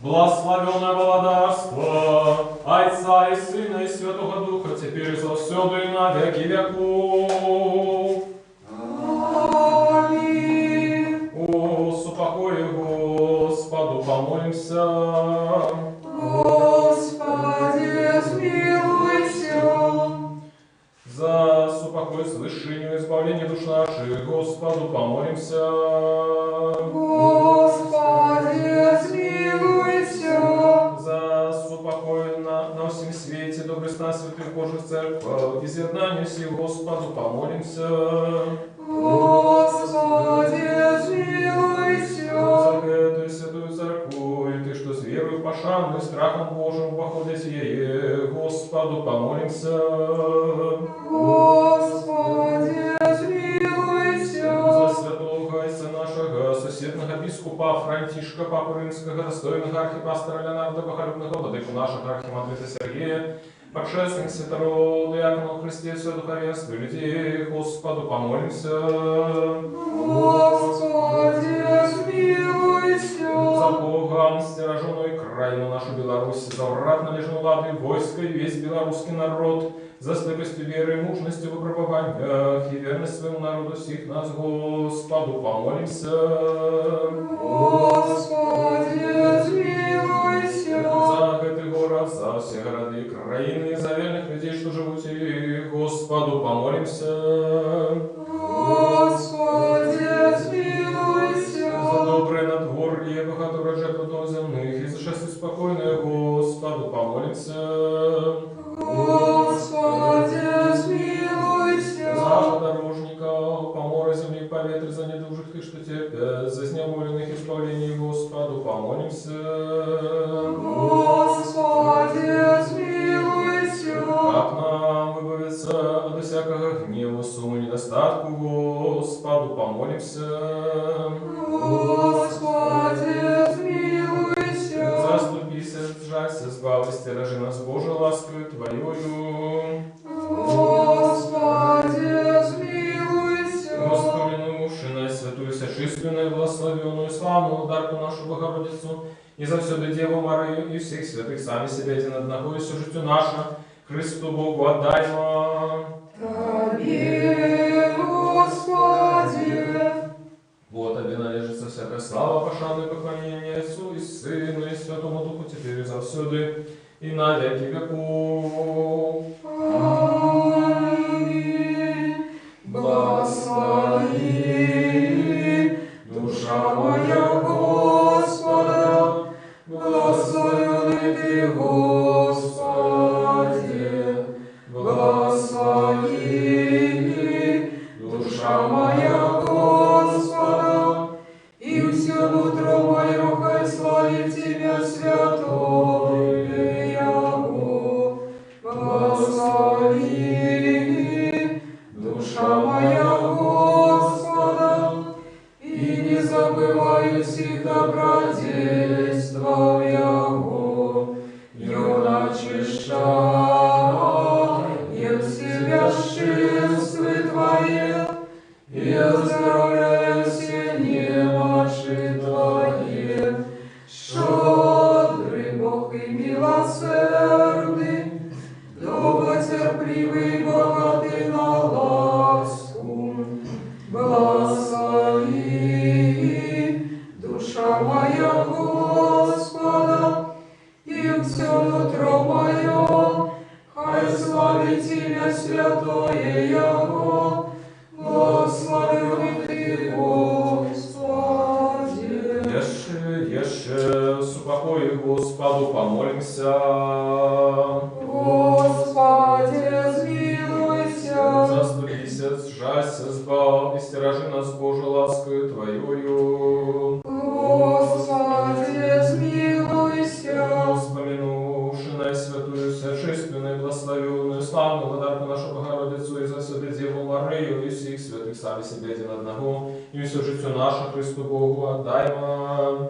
Благословенное владарство Отца и Сына и Святого Духа, теперь и завсёды и на веки веков. Аминь. О супокое Господу помолимся. Господи, смилуйся. За супокой, свыщению, избавление душ наших, Господу помолимся. Господи, смилуйся. За супокой на всем свете, добрый стан святых Божьих церквах, изъеднанию сил, Господу помолимся. Господи, смилуйся. За эту святую церкву, и ты, что с верою пошану и страхом Божьим воходить ей, Господу помолимся. Господи, смилуйся. За святого отца нашего, соседного бискупа Франтишка, папу римского, достойного архипастора Леонарда Боголюбного, владыку нашего архимандрита Сергея, подшественник святого диакона Христе, все духовенство людей, Господу помолимся. Господи, смилуйся. За Богом стираженную краину нашу Беларусь, за врат належную лады войско и весь белорусский народ, за стойкостью веры и мужностью в выпробованиях и верность своему народу всех нас, Господу помолимся. Господи, смилуйся. За этот город, за все города и краины, за верных людей, что живут и Господу помолимся. Господи, смилуйся. За доброе надворье, богатый урожай плодов земных, и за шествие спокойное, Господу помолимся. Господи, смилуйся. За подорожников, поморы земли, по ветру, за недужих и что терпят, за зневоленных избавлений, Господу помолимся. Господи, смилуйся. Как нам выбавиться от всякого гнева, суммы, недостатку, Господу помолимся. Господи, смилуйся. Заступися, сжалься, избавься, стиражи нас Божией ласкою Твоею. Господи, смилуйся. Воспомянувши на святую, сочувственную, благословенную, славную дарку нашу Богородицу, и за всюду Деву Марию, и всех святых сами себя един одного, и все житию наше, Христу Богу отдаймо. Тебе, Господи. Вот Тебе належится всякая слава, пошанное поклонение Отцу и Сыну и Святому Духу, теперь и завсюду, и на веки веков. Аминь. Благослови, душа моя Господа, благословенный Ты, Господи. Благослови, душа моя Господа, и все нутро мое хай славит Тебя, святое Яго. Благослови, душа моя Господа, и не забывай всех добродействов Яго. Начищаем себя шествы Твое, и оздоровляем все немощи Твои. Щедрый Бог и милосердный, долготерпеливый, богатый на ласку. Благослови, душа моя Господа, и все нутро мое, хай славит Тебя, святое Яго. Благословенный Ты, Господи. Еще, супокой Господу помолимся. Господи, смилуйся. Заступися, сжалься, избав, и стиражи нас Божией ласкою Твоею. Господи, смилуйся. Воспомянувши на святую, сочувственную, благословенную, славную владарку нашу Богородицу, и за святую Деву Марию, и всех святых сами себе один одного, и все житию наше Христу Богу отдаймо.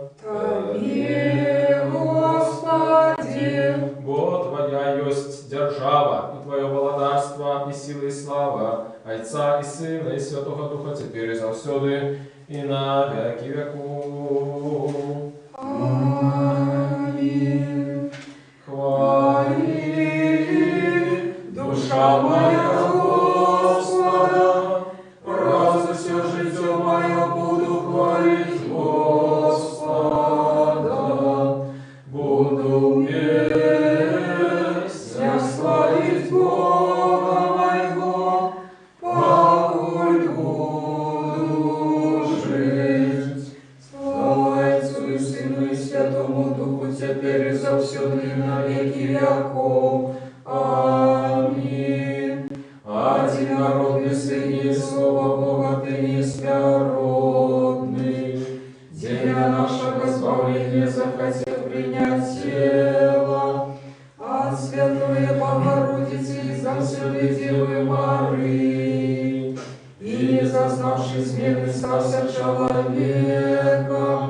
Тебе, Господи. Бо Твоя есть держава, и Твое владарство, и сила, и слава, Отца и Сына, и Святого Духа, теперь и завсёды, и на веки веков. Аминь. Святому Духу, теперь и завсёды и на веки веков. Аминь. Один народный Сын, Слово Бога, Ты несмяродный. Деля нашего избавления захотел принять тело от Святой Богородицы и завсёды Девы Марии. И не зазнавший измены стался человеком,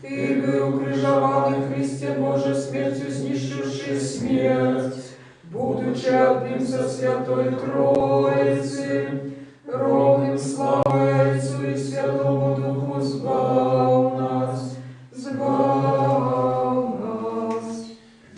Ты был укрыжованный Христе Божий, смертью снищивший смерть, будучи одним со Святой Троицы, ровным славой Отцу и Святому Духу звал нас, звал нас.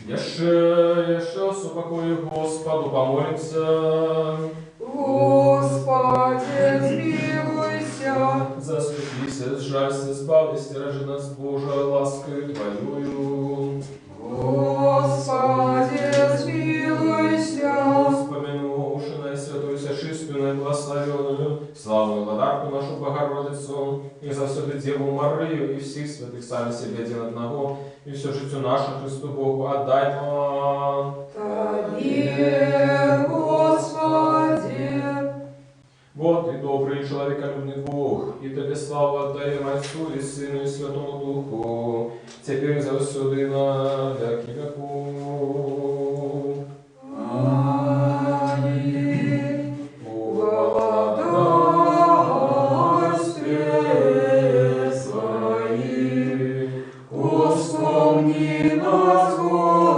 Еще упокой Господу, помолимся. Господи, смилуйся. Заступися, сжалься, избавься, стиражи нас Божия лаской Твоею. Господи, смилуйся. Вспомянувши на святую сошистую, благословенную, славную владарку нашу Богородицу, и за всю Деву Марию, и всех святых сами себе один одного, и все житию наше Христу Богу отдаймо. Тебе, Господи. Вот и добрый человеколюбный Бог, и Тебе славу отдаем Отцу и Сыну и Святому Духу, теперь и завсёды и на веки веков. Аминь. Благодарствие свои, вспомни нас, Господи,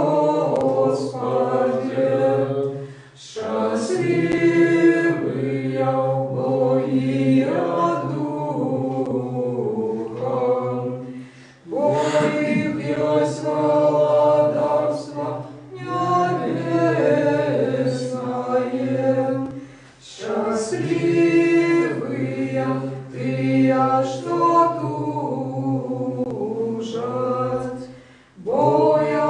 счастливые многие духом, Богих есть владарство небесное, счастливые ты, что тужат, боя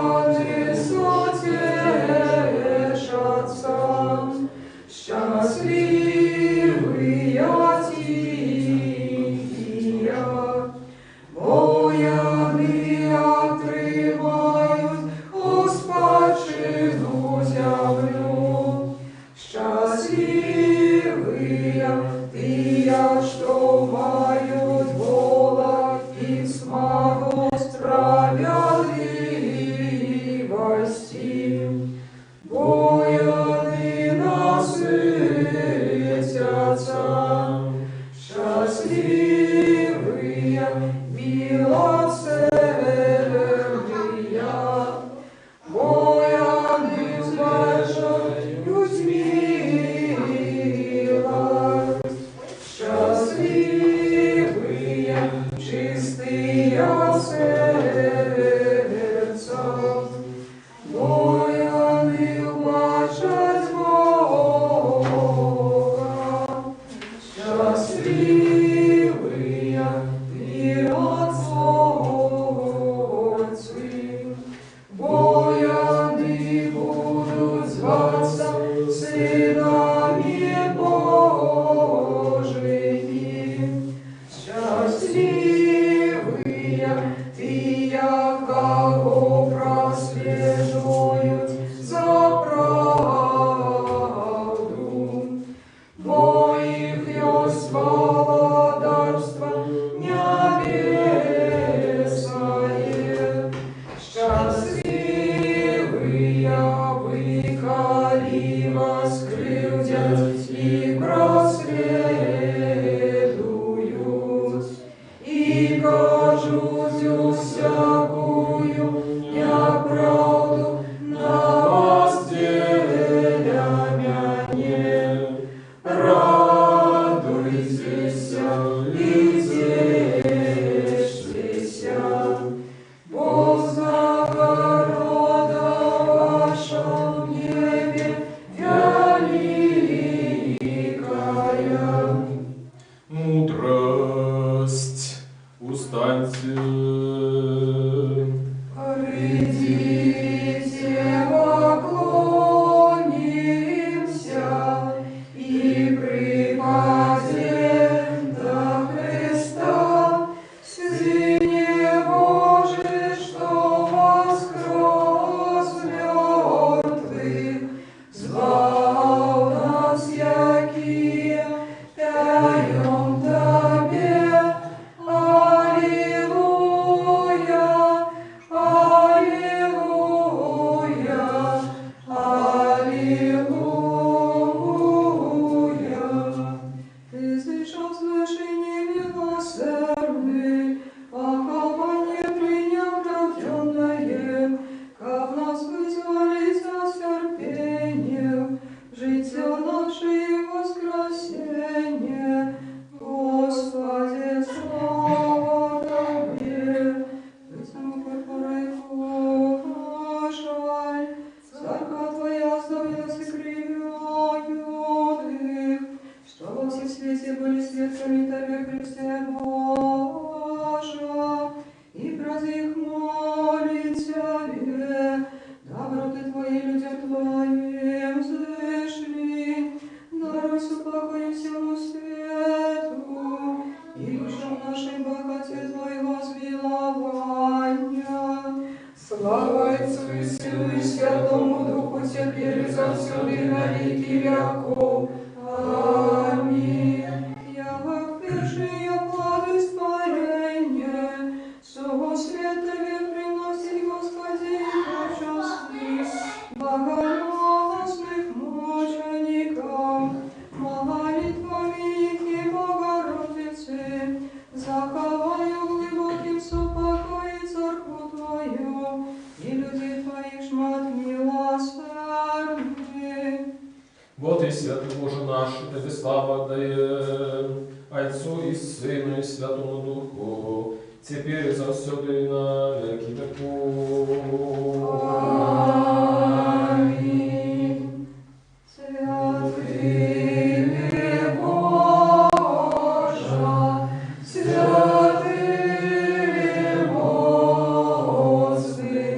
Слава Отцу и Сыну и Святому Духу, теперь и завсюду и на веки веков. Аминь. Яво впершие плоды творения, всего света век приносит Господи почестный, богоносных мучеников, молитвами и Богородицы, заховаю глубоким супокой церкву Твою, и людей Твоих шмат милосердный. Вот и святый Боже наш, и Тебе славу отдаем, Отцу и Сыну и Святому Духу, теперь и завсюду и на веки веков. Аминь. Святый Боже, святый Божий,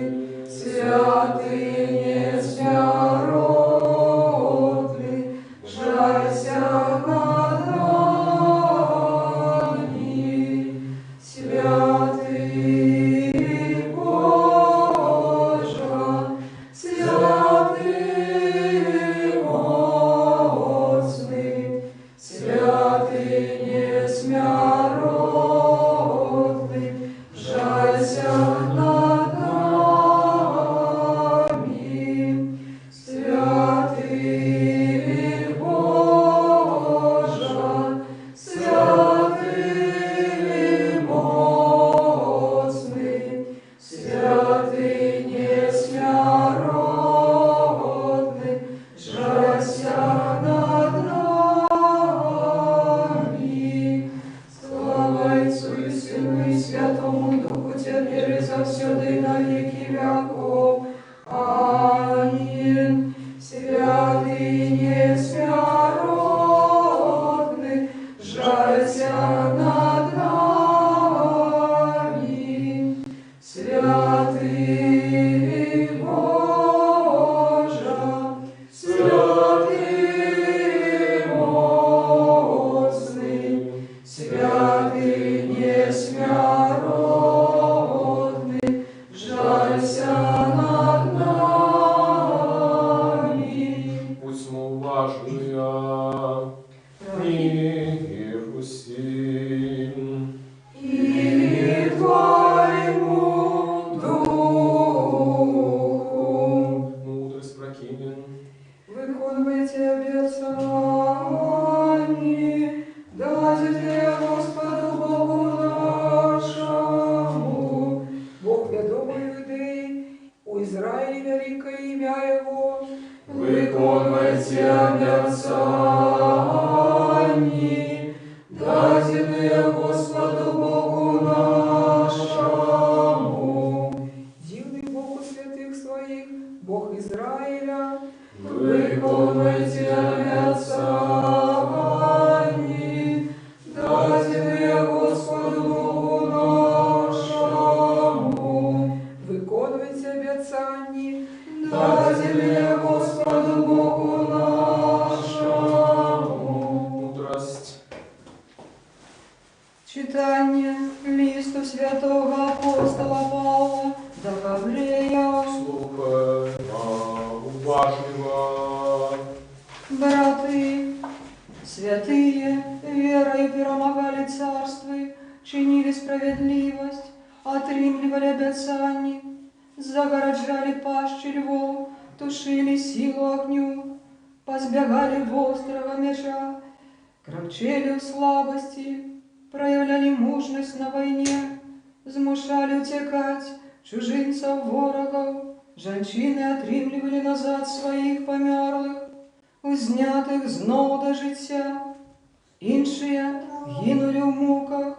святый несмяротный, жалься над нами. Святый Боже, святый Божий, святый несмяротный, жалься над нами. Святый Боже, святый моцный, святый несмяротный, жалься над нами. Слава Отцу и Сыну и Святому Духу, теперь и завсюду и на веки веков. Аминь. Святый несмяротный, жалься над нами. Святый Боже, святый моцный, святый несмяротный, жалься над нами. Пусть мы уважные, мир усим. И Твоему Духу. Мудрость прокинем. Виконуйте обетование, дайте Господу Богу нашему. Бог ведомый людей, у Израиля великое имя Его. Виконуйте обетование, дайте Господу Богу нашему. Дивный Бог у святых своих, Бог Израиля. Виконуйте обетование, дайте Господу Богу нашему. Виконуйте обетование, дайте Господу Богу нашему. Мудрость. Читание листу святого апостола Павла до Гаврея. Слухай, уважливо. Браты, святые, верою перемогали царствы, чинили справедливость, отримливали обетования, загороджали пащи львов, тушили силу огню, позбегали острого меча, крепчели в слабости, проявляли мужность на войне, змушали утекать чужинцев ворогов, женщины отримливали назад своих померлых, узнятых знов до життя, іншие гинули в муках,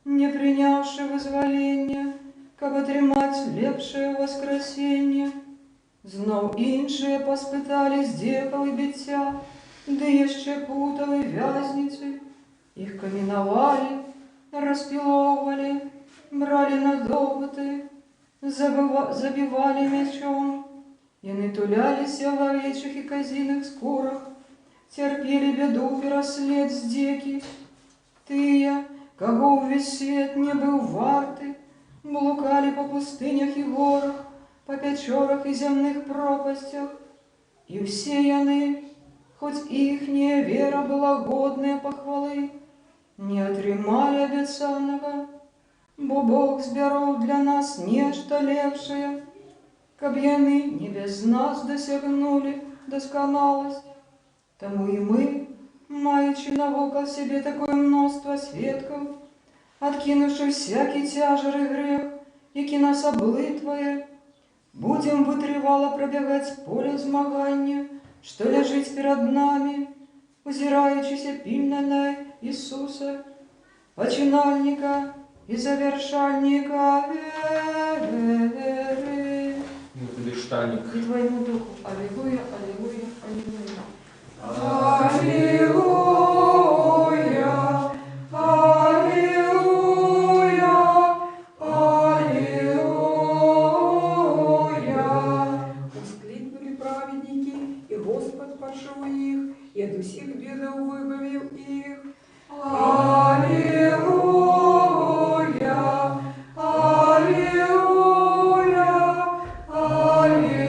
не принявши визволення, кабы тримать лепшее воскресенье. Знов іншие поспитали здеков и биття, да еще путов и вязницы. Их каменовали, распиловывали, брали на допыты, забивали мечом, и натулялись в овечьих и козиных скурах, терпели беду и расслед здеки. Тыя, кого увесь свет не был варты, блукали по пустынях и горах, по пячорах и земных пропастях, и все яны, хоть ихняя вера была годная похвалы, не отрымали обетованного, бо Бог збяраў для нас нечто лепшее, каб яны не без нас досягнули досконалость. Тому и мы, маючи навокал себе такое множество свідків, откинувши всякий тяжер и грех, які нас облитває, будем витривало пробігать поле змагання, що лежить перед нами, озираючися пильно на Ісуса, починальника и завершальника веры. Лишь Таник. И Твоему Духу. Аллилуйя, аллилуйя, аллилуйя. Аллилуйя, аллилуйя, аллилуйя. Воскликнули праведники, и Господь пошел их, и от всех бедов выбавил их. Аллилуйя, аллилуйя, аллилуйя.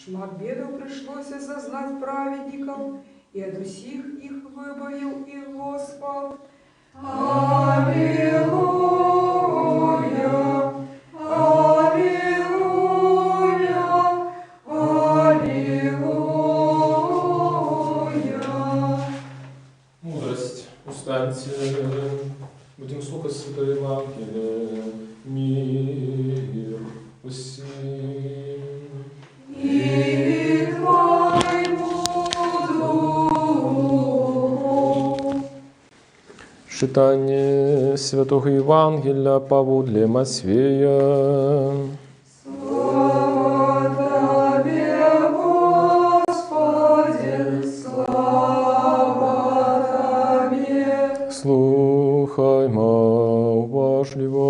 Шмат бедов пришлось зазнать праведникам, и от всех их выбавил их Господь. Аллилуйя, аллилуйя, аллилуйя. Мудрость. Устаньте. Будем слухать Святое Евангелие. Мир усім. И Твоему Духу. Читание Святого Евангелия паводле Матфея. Слава Тебе, Господи, слава Тебе. Слухаймо уважливо.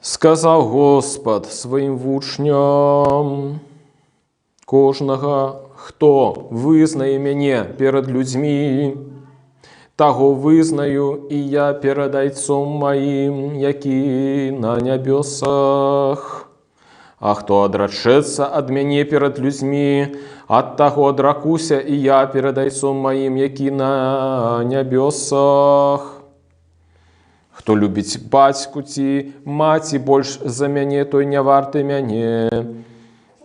Сказав Господ своїм вучням: кожного, хто визнає мене перед людьми, того визнаю і я перед Отцом моїм, який на небесах. А хто одречеться от мене перед людьми, от того одракуся і я перед Отцом моїм, який на небесах. Хто любить батьку ці, маті больш за мене, той не варти мене.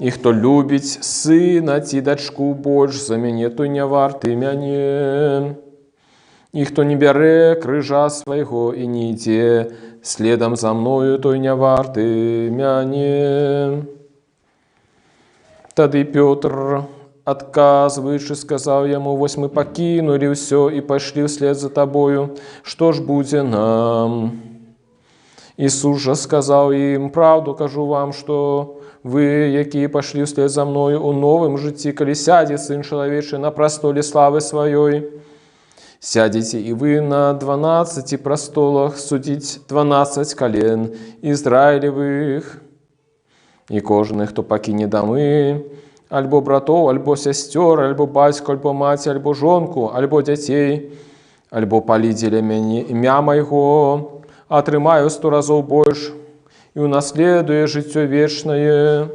І хто любить сина ці, дочку больш за мене, той не варти мене. І хто не бере крижа свого і не йде следом за мною, той не варти мене. Тады Петр, отказываючи, сказав йому: «Вось ми покинули все і пошли вслед за тобою, що ж буде нам?» Ісус же сказав їм: «Правду кажу вам, що ви, які пошли вслед за мною у новому житті, коли сяде Син Чоловічий на престолі слави своєї, сядете і ви на 12 престолах судить 12 колен Ізраїлевих. І кожен, хто покине доми, альбо братов, альбо сестер, альбо батько, альбо мать, альбо жонку, альбо детей, альбо полидели ім'я Моего, отрымаю 100 разов больше и унаследує життя вечное.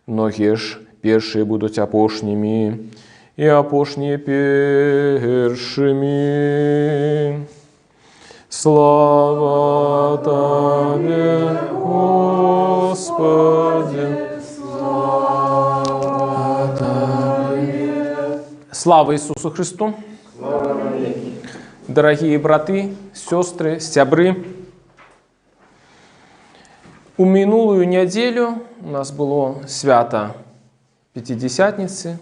Многие ж першие будут опошними, и опошние першими. Слава Тебе, Господи! Слава Тебе! Слава Ісусу Христу! Дорогі брати, сестри, сябри! У минулую неделю у нас было свято Пятидесятницы,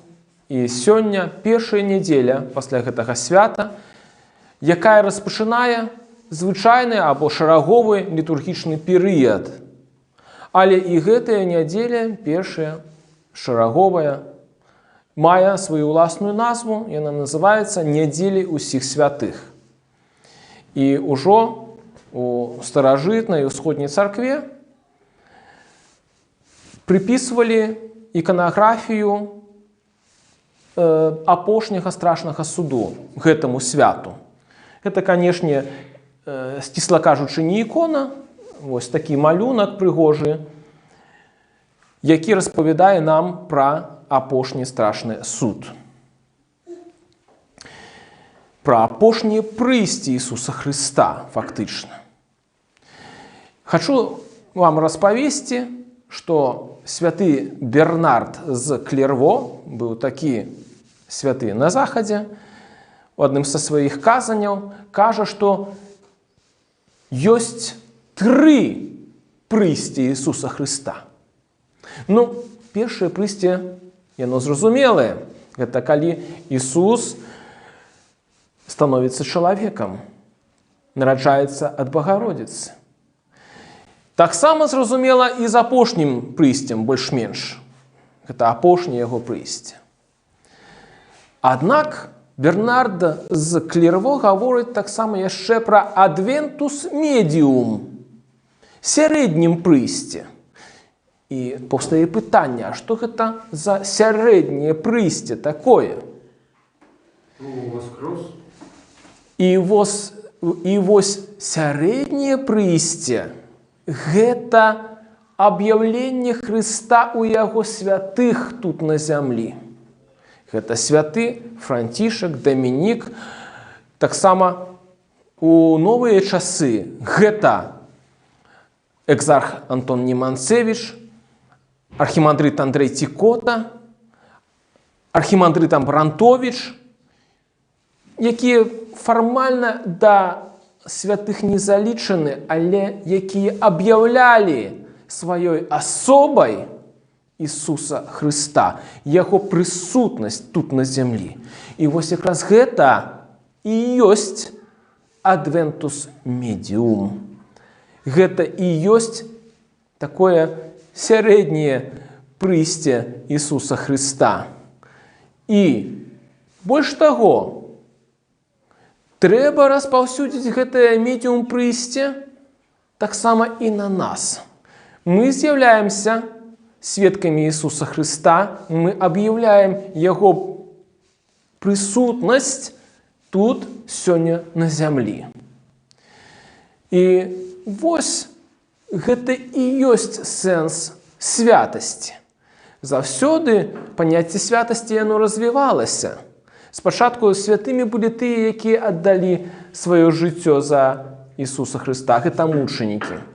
и сёння першая неделя пасля гэтага свята, якая распачынае звычайны або шараговы літургічны перыяд. Але і гэтая нядзеля, першая шараговая, мае сваю ўласную назву, яна называецца «Нядзеля ўсіх святых». І ўжо у старажытнай усходняй царкве приписывали иконографию апошняга страшнага суду гэтаму святу. Это, конечно, сцісла кажучы, не ікона, вось такі малюнак прыгожы, які распавядае нам пра апошні страшны суд. Пра апошняе прыйсце Ісуса Хрыста, фактычна. Хачу вам распавесці, што святы Бернард з Клерво, быў такі святы на захадзе, у адным са сваіх казанняў кажа, што ёсць 3 прыйсці Ісуса Хрыста. Ну, першае прыйсце, яно зразумелае. Гэта калі Ісус становіцца чалавекам, нараджаецца ад Багародзіцы. Таксама зразумела і з апошнім прыйсцем больш-менш. Гэта апошняе яго прыйсце. Аднак Бернард з Клерво гаворыць таксама яшчэ пра адвентус медіум, сярэднім прыйсце. І паўстае пытанне, а што гэта за сярэдняе прыйсце такое? І вось сярэдняе прыйсце гэта аб'яўленне Хрыста ў яго святых тут на зямлі. Гэта святы Францішак, Дамінік. Таксама у новыя часы гэта экзарх Антон Неманцевіч, архімандрыт Андрэй Цікота, архімандрыт Амбрантовіч, якія фармальна да святых не залічаны, але якія аб'яўлялі сваёй асобай Ісуса Хрыста, яго прысутнасць тут на зямлі. І вось якраз гэта і ёсць адвентус медіум. Гэта і ёсць такое сярэдняе прыйсце Ісуса Хрыста. І больш таго, трэба распаўсюдзіць гэтае медіум прыйсце таксама і на нас. Мы з'яўляемся сведкамі Ісуса Хрыста, мы аб'яўляем яго прысутнасць тут сёння на зямлі. І вось гэта і ёсць сэнс святасці. Заўсёды паняцце святасці яно развівалася. Спачатку святымі былі тыя, якія аддалі сваё жыццё за Ісуса Хрыста, гэта мучанікі.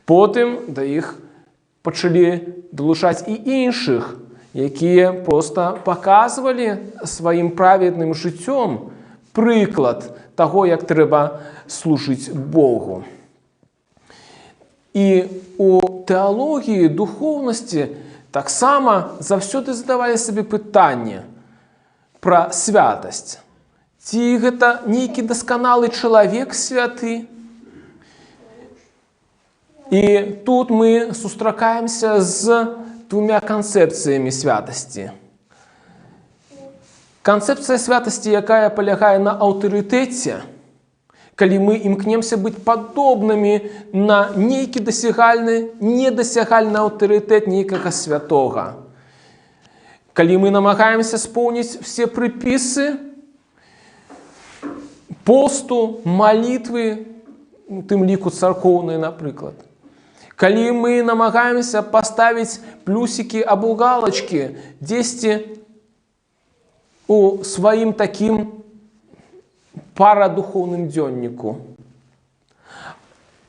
Потым да іх пачалі далучаць і іншых, якія проста паказвалі сваім праведным жыццём прыклад таго, як трэба служыць Богу. І у тэалогіі, духоўнасці таксама заўсёды задавалі сабе пытанне пра святасць. Ці гэта нейкі дасканалы чалавек святы? І тут мы сустракаемся з 2 канцэпцыямі святасці. Канцэпцыя святасці, якая палягае на аўтарытэце, калі мы імкнемся быць падобнымі на нейкі недасягальны аўтарытэт нейкага святога. Калі мы намагаемся споўніць все прыпісы посту, малітвы, у тым ліку царкоўнай, напрыклад. Калі мы намагаемся паставіць плюсікі або галачкі дзесьці у сваім такім парадухоўным дзённіку.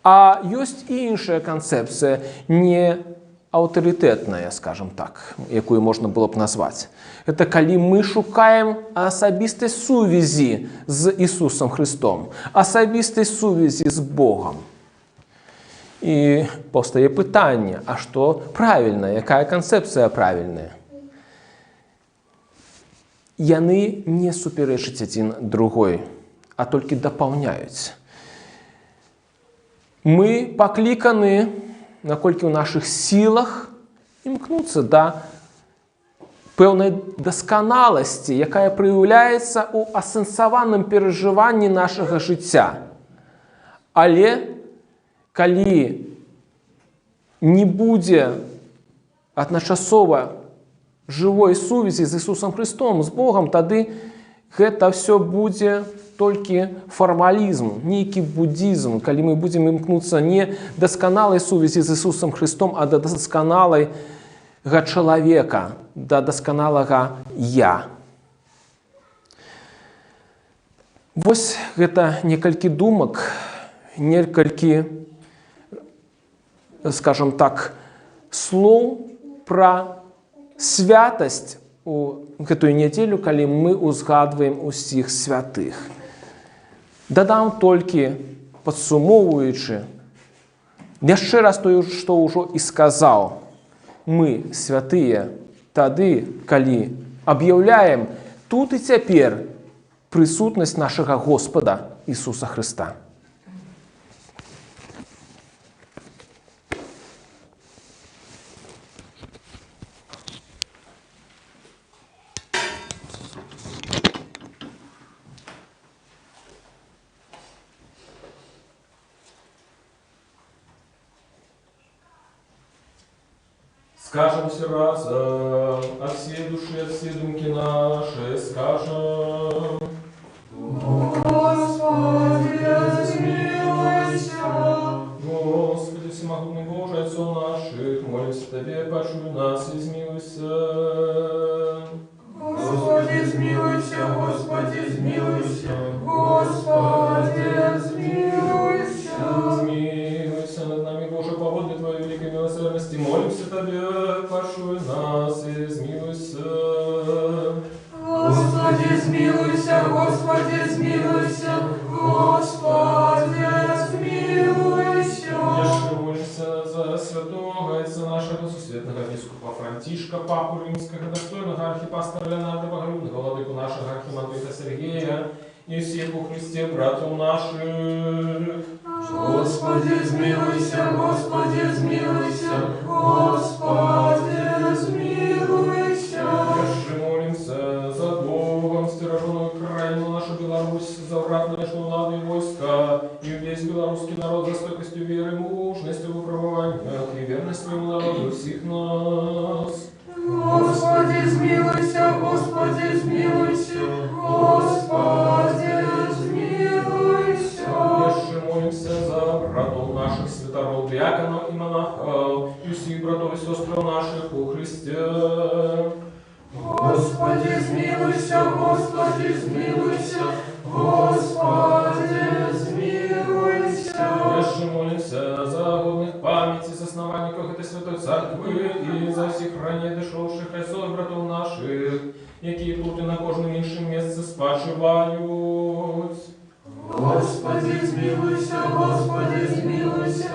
А ёсць і іншая канцэпцыя, не аўтарытэтная, скажем так, якую можна было б назваць. Гэта калі мы шукаем асабістай сувязі з Ісусам Хрыстом, асабістай сувязі з Богом. І паўстае пытанне, а што правільна, якая канцэпцыя правільная? Яны не супярэчаць адзін другой, а толькі дапаўняюць. Мы пакліканы, наколькі ў нашых сілах, імкнуцца да пэўнай дасканаласці, якая праяўляецца ў асэнсаваным перажыванні нашага жыцця. Але калі не будзе адначасова жывой сувязі з Ісусам Хрыстом, з Богам, тады гэта ўсё будзе толькі фармалізм, нейкі буддізм, калі мы будзем імкнуцца не дасканалай сувязі з Ісусам Христом, а да дасканалага чалавека, да дасканалага «я». Вось гэта некалькі думак, некалькі, скажем так, слоў пра святасць у гэтую нядзелю, калі мы узгадваем усіх святых. Дадам толькі, падсумоўваючы, яшчэ раз тое, што ўжо і сказаў. Мы святыя тады, калі аб'яўляем тут і цяпер прысутнасць нашага Господа Ісуса Христа. Скажемся разом, от всей души, от всей думки нашей, скажем. Господи, смилуйся. Господи, всемогутный Боже, Отцу наших, молимся Тебе, почуй нас и смилуйся. Господи, смилуйся, Господи, смилуйся, Господи, смилуйся. Смилуйся над нами, Боже, по воле Твоей великой милосердности, молимся Тебе, почуй нас и смилуйся. Господи, смилуйся, Господи, смилуйся, Господи, смилуйся. Еще молимся за святого отца нашего сусветного епископа Франтишка, папу римского, достойного архипастора Леонарда Богородного, владыку нашего архимандрита Сергея и всех во Христе братьев наших. Господи, смилуйся, Господи, смилуйся, Господи, смилуйся. Еще молимся за Богом, стираженную крайну нашу Беларусь, за врат нашего лады и войска, и весь белорусский народ за стойкостью веры, мужностью в управованиях и верностью своему народу всех нас. Господи, смилуйся, Господи, смилуйся, Господи, смилуйся. Еще молимся за братов наших, святоров, диаконов и монахов, и всех братов и сестр наших во Христе. Господи, смилуйся, Господи, смилуйся, Господи, смилуйся. Еще молимся за годных памяти, за основанников этой святой церкви и за всех ранее дошедших отцов и братов наших, які тут і на кожному іншому місці спочивають. Господи, смилуйся, Господи, смилуйся,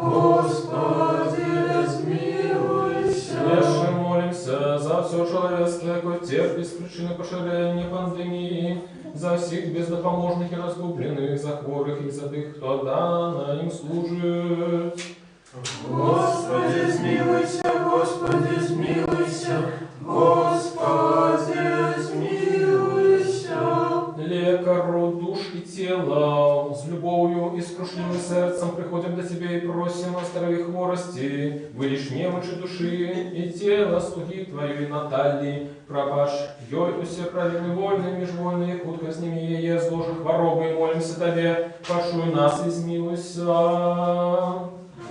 Господи, смилуйся. Еще молимся за все человечество, яке терпит с причины поширения пандемии, за всех бездопоможных и разгубленных, за хворых и за тех, кто отдано им служит. Господи, смилуйся, Господи, смилуйся, Господи, смилуйся. Лекару душ и тела, с любовью и скрушливым сердцем приходим до Тебя и просим о здоровье хворости, вылечь немочи души и тела, слуги Твоей Натальи, пропашь ей усе правильные, вольные, межвольные, худко с ними ее зложи хворобы, и молимся Тебе, пошуй нас и смилуйся.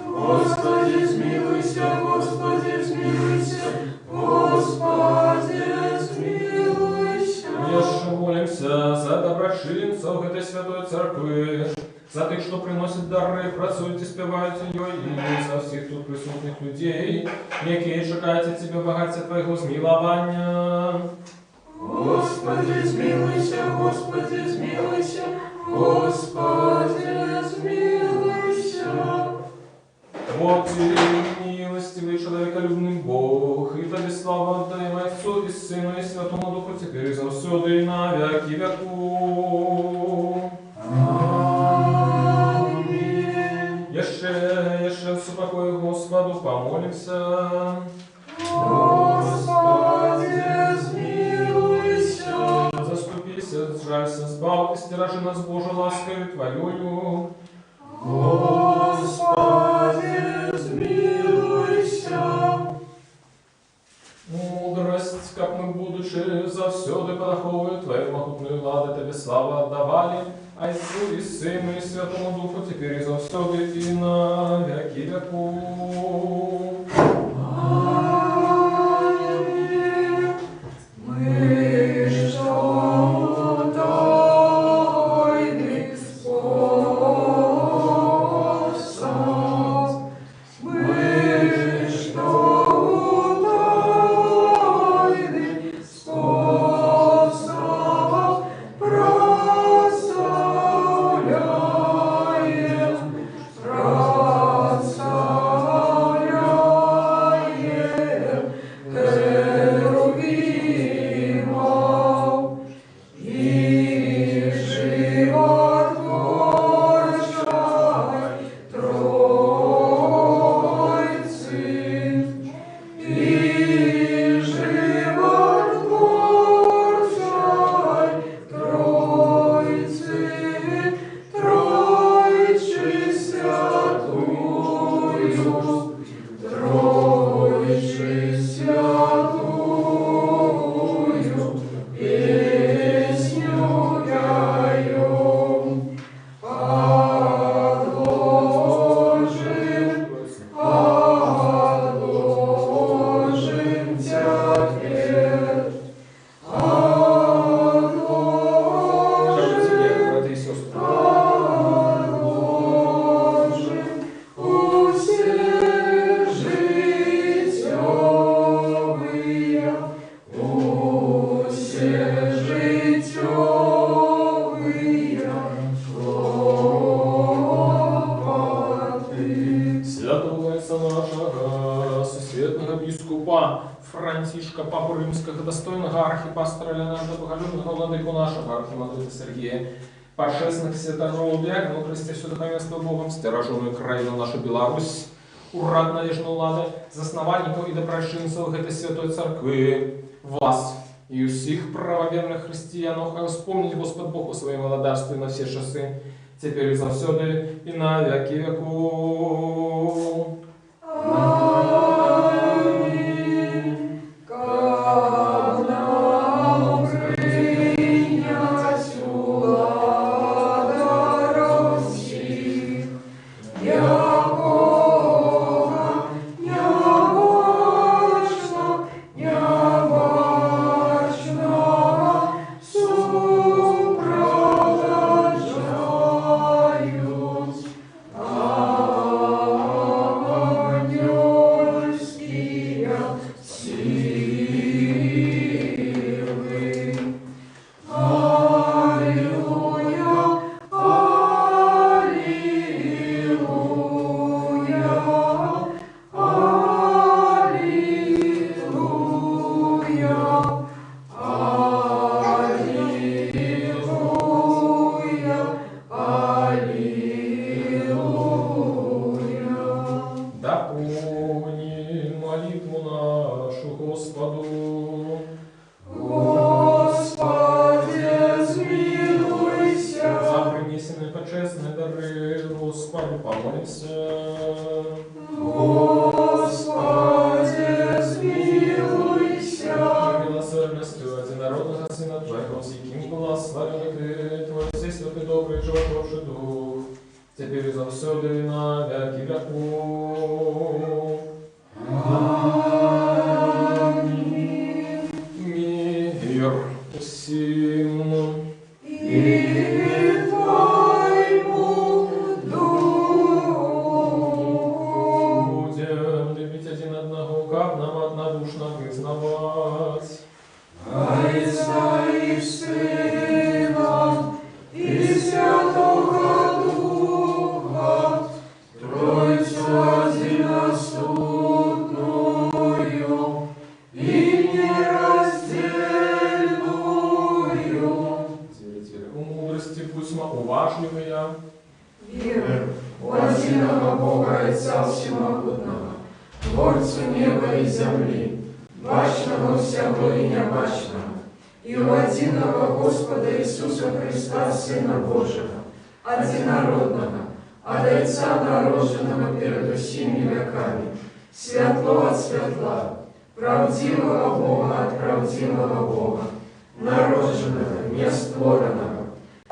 Господи, смилуйся, Господи, смилуйся, Господи, смилуйся. Еще молимся за доброчинцев этой святой церкви, за тех, что приносят дары, працуют и спевают ее, и за всех тут присутных людей, які чекають від Тебе багаття Твоего змилования. Господи, смилуйся, Господи, смилуйся, Господи, смилуйся. Вот и милостивый человеколюбный Бог, и Тебе слава отдаем Отцу и Сыну и Святому Духу, теперь и завсёды и на веки веку. Аминь. Еще в супокое Господу помолимся. Господи, смилуйся. Заступися, сжалься, сбав, и стиражи нас Божией ласкою Твоею. Господи, смилуйся. Мудрость, как мы, будучи завсёды подоховую Твою могутную ладу, Тебе славу отдавали, теперь и завсёды, и на веки веков. Аминь. Мы что тайных способ, мы что тайных способ прославляем, херувимов и животворчай Тройцы, и животворчай Тройцы, Тройче святую, Тройче святую, песню пяем, отложим теперь, Скажите мне, братья и сестры. отложим усе житевые, усе житевые хлопоты. Святого отца нашего, всесветного бискупа Франтишка, папу римского, достойного архипастора Леонарда Боголюбного, владыку нашего, архимандрита Сергея, пошествных святородов, диаконов Христе, все духовенство Богом, стяжожную краину нашу Беларусь, урад надежну лады, засновальников и доброшинцев этой святой церкви, вас и всех правоверных христиан, хай вспомнить Господь Бог о своем владарстве на все часы, теперь и завсёды, и на веки веков. Аминь. Как нам принять уладаров сих, якого необычно сопровождают ангельские силы. Аллилуйя, аллилуйя, аллилуйя, аллилуйя, аллилуйя. Да помни молитву нашу Господу. Господи, смилуйся. За принесенные почестные дары Господу помолимся. Господи, смилуйся. Милосердностью одинородного Сына Твоего, всяким благословен Ты, Твой всесвятый, добрый, животворчий Дух, теперь и завсёды, и на веки веков. Аминь. Мир всем. И Твоему Духу. Будем любить один одного, как нам однодушно признавать. Отца и Сына, и Святого Духа, Тройцу одиносутную и нераздельную. Тире, у мудрости пусть уважливые. Веру в единого Бога Отца Всемогутного, Творцу неба и земли, бачного всего и небачного, и в единого Господа Иисуса Христа, Сына Божьего, одинородного, от Отца нароженного перед усими веками, светло от светла, правдивого Бога от правдивого Бога, нароженного, нестворенного,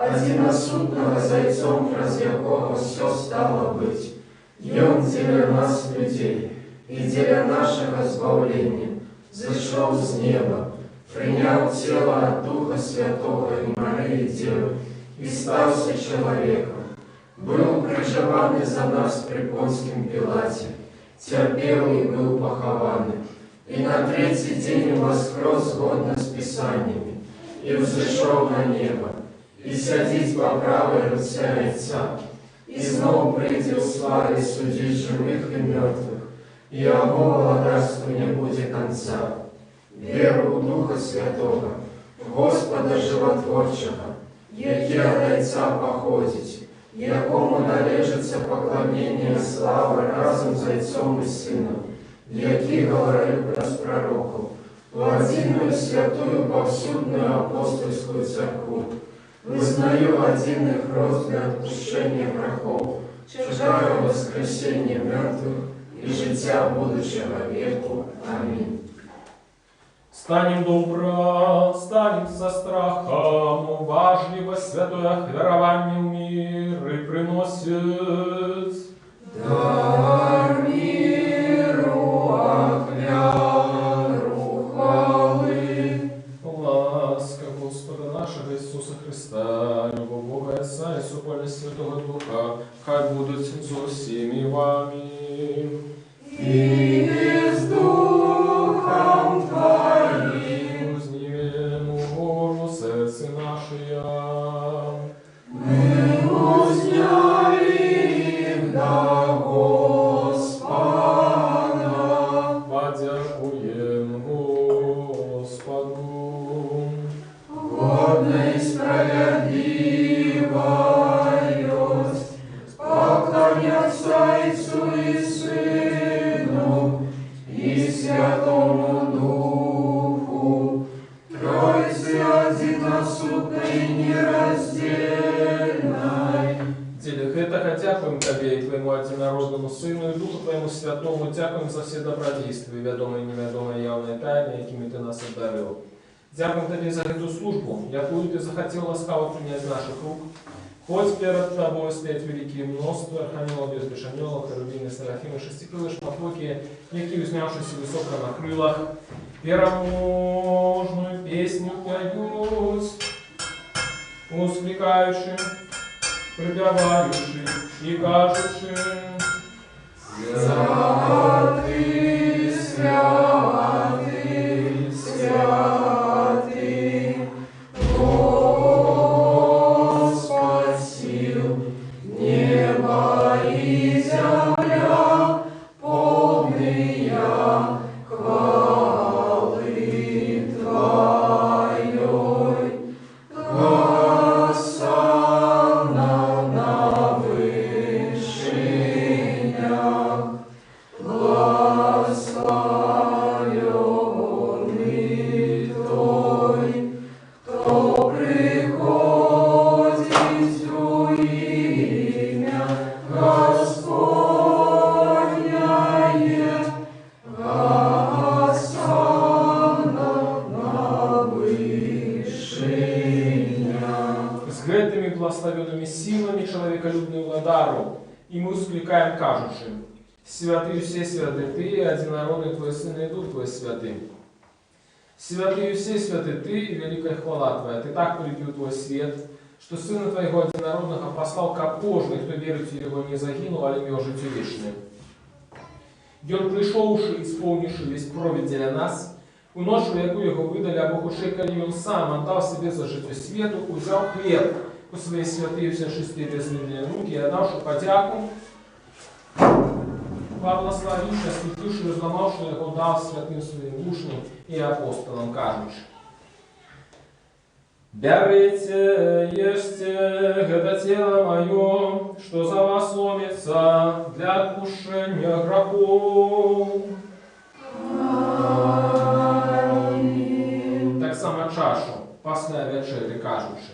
Одиносутного зайцом, праз якого все стало быть. И он для нас, людей, и для нашего збавления, зашел с неба, принял тело от Духа Святого и Марии Девы, и стался человеком. Был приживан за нас при Понском Пилате, терпел и был похован, и на третий день воскрес згодно с Писаниями, и взошел на небо, и сядет по правой руце Отца, и снова придет в славе судить живых и мертвых, и его владарству не будет конца. Веру в Духа Святого, в Господа Животворчего, який от Отца походить, якому належится поклонение и слава разом с Отцом и Сыном, який говорил праз пророков, в одиную святую повсюдную апостольскую церкву, вызнаю одиный хрост для отпущения грехов, чекаю воскресения мертвых и життя будущего веку. Аминь. Станем добро, станем со страхом, уважливо святое верование в мир и приносит. Дар миру, ахвяру, хвалы. Ласка Господа нашего Иисуса Христа, любовь Бога Отца и супольность Святого Духа, хай будут со всеми вами. И с Духом Твоим. Узнімемо гору серце наше. Мы узняли их до Господа. Подякуем Господу. Годно и справедливо есть поклоняться Отцу и Сыну и Святому Духу, Троице одиносутной и нераздельной. Деле гэтага дякуем Табе и Твоему одинородному Сыну и Духу Твоему Святому, дякуем за все добродействия, вядомые и невядомые явные тайны, якими Ты нас обдарил. Дякуем Табе за эту службу, якую Ты захотел ласкаво принять из наших рук. Хоть перед Тобой стоят великие множества архангелов, безбешанелов, херувимы, серафимы, шестикрылые шматлоки, які, узнявшись высоко на крылах, переможную песню поют, ускликаючи, припеваючи и кажучи. Святый, святый, святый, Господь сил, небо и земля, полные хвалы Твоей. Госанна на вышинях, благословенный Той, кто приходит в имя Господняє. Госанна на вышинях. С гэтыми благословенными силами человеколюбную владару, и мы ускликаем кажучи: святый все святы Ты, одинородный Твой Сын и Дух Твой Святый. Святый все святы Ты, и великая хвала Твоя. Ты так полюбил Твой свет, что Сына Твоего одинородного послал ко кожный, кто верит в Его не загинул, а имел житие вечное. И Он пришовший, исполнивший весь провід для нас, у ночь, в яку Його видали, а Бог ушей, коли Он сам отдал себе за житие свету, узял хлеб у своей святые все шести резные руки и отдавши подяку, благословивши, осветивши, разломавши Его, дал святым своим учням и апостолам, кажучи: «Берите, ешьте, это тело мое, что за вас ломится для отпущения грехов». Так само чашу, після вечері кажучи: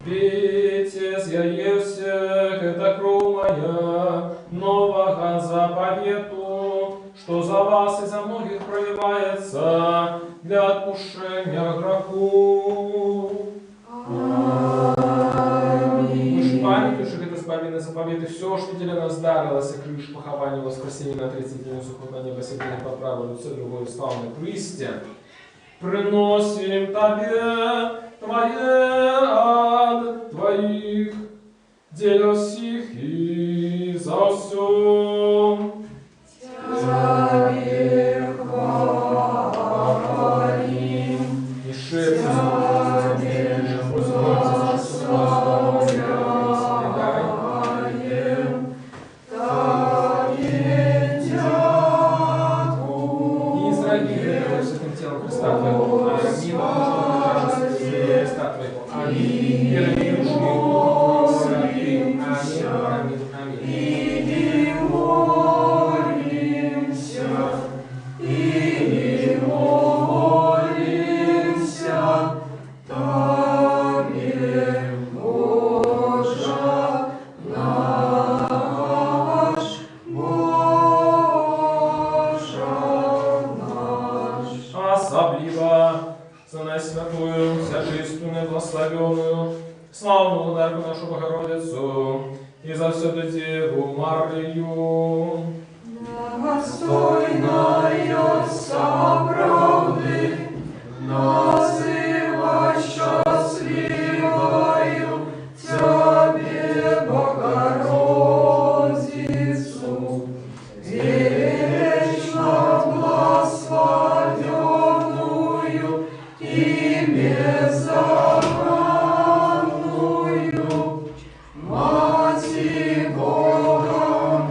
«Пейте, з'ївся, это кровь моя, нового заповету, что за вас и за многих проливается для отпущения грехов». благоволит, и все, что для нас дарилось, и крыш похования воскресенья на 30 дней, сухот на небо, сидели по правую лице другой славной Христе, приносим Тебе Твое от Твоих, деля всех и за все. Тебе хвалим, И шепчем, славную дарку нашу Богородицу, и за все Деву Марию. достойною соправды, называй счастливою Тебе, Богородицу, вечно благословенную и беззаконную, Мати Бога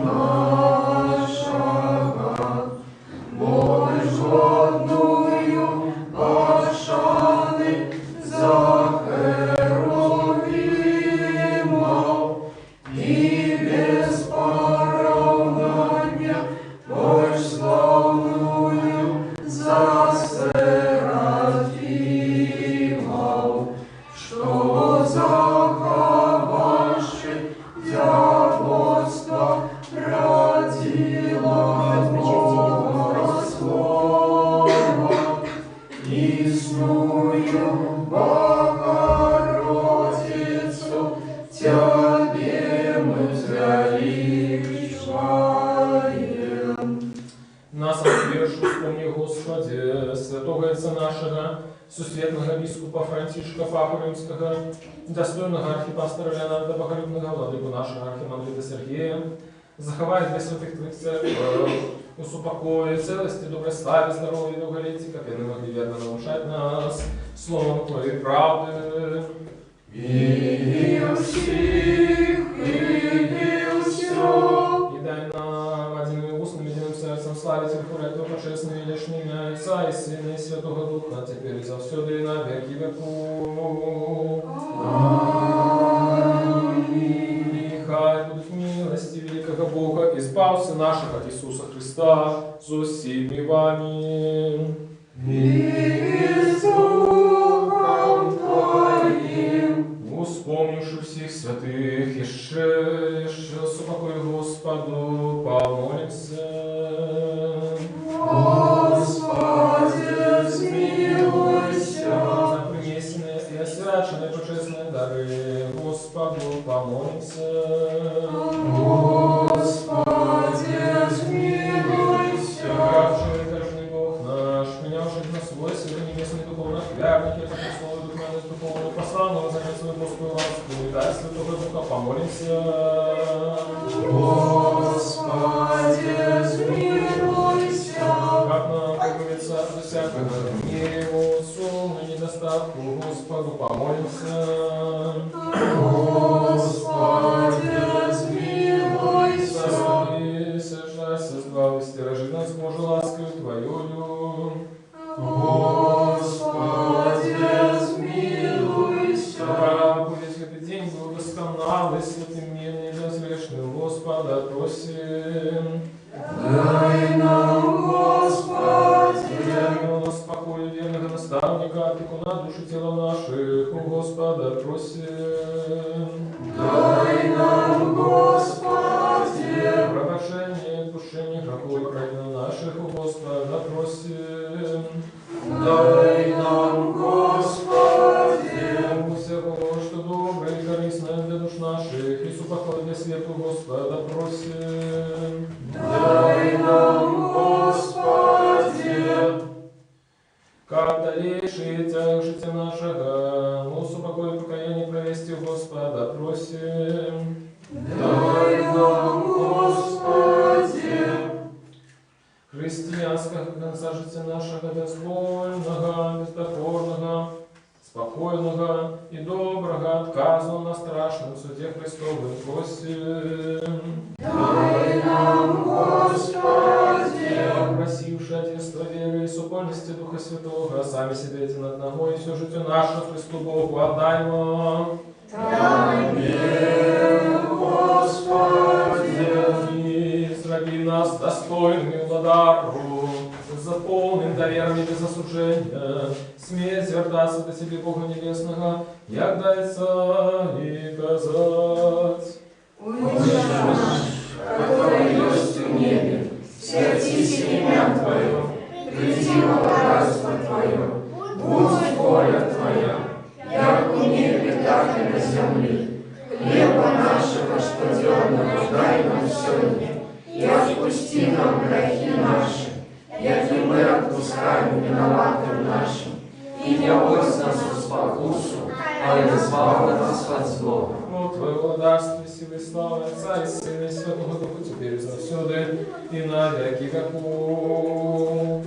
нашего, Божодную пошаны за Херувимов, и без поравнания славную за Серафимов, что заховавши дьявольство родила Бога Слова, истную Богородицу Тебе мы величаем. Нас отвершу, вспомни, Господи, святого Отца нашего, сусветного бискупа Франтишка Папу Римского, достойного архипастора Леонарда Богородного, владыку нашего архимандрита Сергея, заховай для святых Твоих церквей, усупокой, целости, доброй славе, здоровья и долголетия, как и могли верно научать нас словом Твоей правды. И всех, и все. И дай нам одними устными, единым сердцем славить и вхвалять Твое почестное и вечное имя Отца и Сына и Святого Духа, теперь и завсёды и на веки веков. И хай будут милости великого Бога, избавься наших от Иисуса Христа, со всеми вами. И с Духом Твоим. Вспомнивши всех святых, еще супокой Господу, помолимся. Господи, смилуйся. За принесенные и освяченные почестные дары, Господу, помолимся. Господи, смилуйся. Правший и верный Бог наш, принявший на свой себе небесный духовных верных, это слово духовных духовного посланного, занять свою Господу ласку, и дай Святого Духа, помолимся. Господи, смилуйся. Как нам избавиться от всякого гневу, суммы, недостатку, Господу, помолимся. Господи, смилуйся. Заступись, жайся, избави, стиражи нас, Божию ласкою Твоею. Господи, смилуйся. Правда, весь этот день был досконалый, святым мирным и безгрешным, Господа просим. Дай нам, Господи, Верного спокоя, верного наставника, опекуна души тела наших, у Господа просим. дай нам, Господи, Пробошение, искушение, грехов и правил наших, у Господа просим. дай нам, Господи, У всего, что доброе и корыстное для душ наших, и супокой для свету, Господа Господа просим. Дай нам, Господи. Как дальнейшие тяжести нашего, носу покой и покаяние провести у Господа просим. Дай нам, Господи. Христианского конца життя нашего безвольного, бездокорного, спокойного и доброго, отказу на страшном суде Христовым просим. Дай нам, Господи. Просивши отечество веры и супольности Духа Святого, сами себе эти над одного и все житие наше Христу Богу отдаймо. Аминь, Господи. И зраби нас достойными владару, заполнен доверами без осуждения, смей звертаться до Тебе, Бога Небесного, як дается и казать. Отче наш, который есть в небе, святись имя Твое, приди во царство Твое, будь воля Твоя, як у небе, так и на земле. Хлеба нашего штодневного дай нам сегодня, и отпусти нам грехи наши, яки мы отпускаем виноватым нашим. И не вводь нас в спокусу, а избавь нас от злого. О Твое владарство, силы, славы Отца и Сына и Святого Духа, теперь и завсюду, и на веки веков.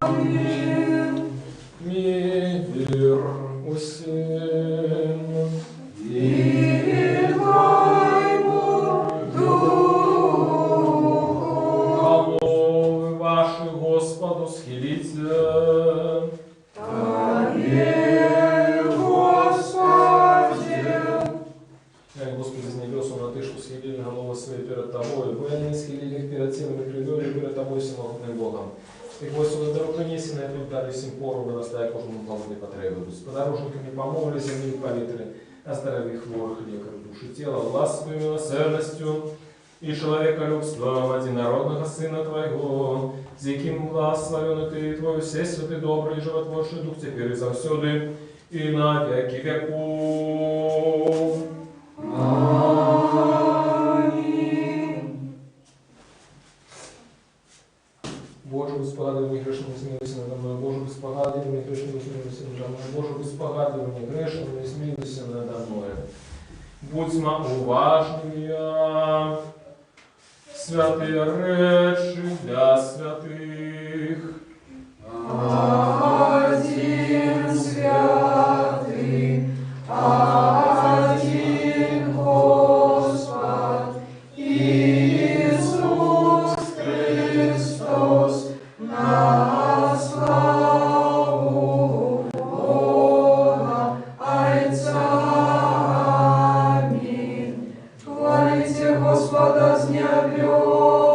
Аминь. Мир усем. И Твоему Духу. Головы ваши Господу схилите. Аминь, Господи. Господи, из небес он отышу, схилили головы свои перед Тобой, вы они схилили их перед Тем, и привели перед Тобой всемогутным Богом. И Господи, дорогу принеси на эту дали всем пору, вырастая кожному полудне потребуют. С подорожниками помолвили, земли поветры, оздорових хворых, лекарь души тела, власть свою милосердностью и человеколюбством одинородного Сына Твоего, с яким благословен Ты, Твой все святый, добрый, животворший Дух, теперь и завсюду, и на веки веков. Аминь. Боже, Господи, мне грешным смилуйся надо мной. Боже, Господи, мне грешным смилуйся надо мной. Боже, Господи, мне грешным смилуйся надо мной. Будьмо уважними, святые речи для святых. Один святый, один Господь, Иисус Христос, на славу Бога Отца. Аминь. Хвалите Господа с небесов,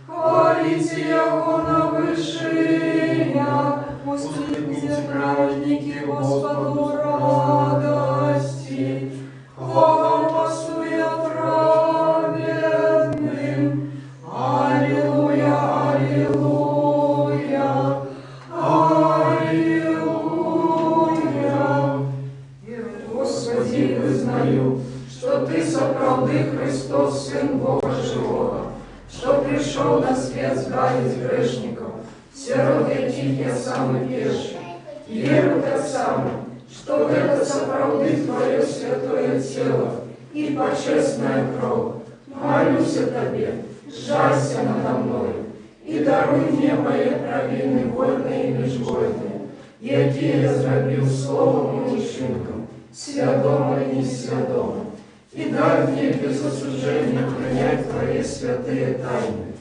хвалите Его на вышинях, воспевайте праведники Господу радости, хвала пасуя праведным. Аллилуйя, аллилуйя, аллилуйя. Господи, вызнаю, что Ты соправды Христос, Сын Бога Живого, что пришел на свет сгладить грешников, сирот яких я сам и пеший. Веру так само, что это соправды Твое святое тело и почестная кровь. Молюсь о Тебе, жалься надо мною, и даруй мне мои провины, вольные и безвольные, якие я зробил словом и учинком, свядомо и несвядомо. И дай мне без осуждения принять Твои святые тайны,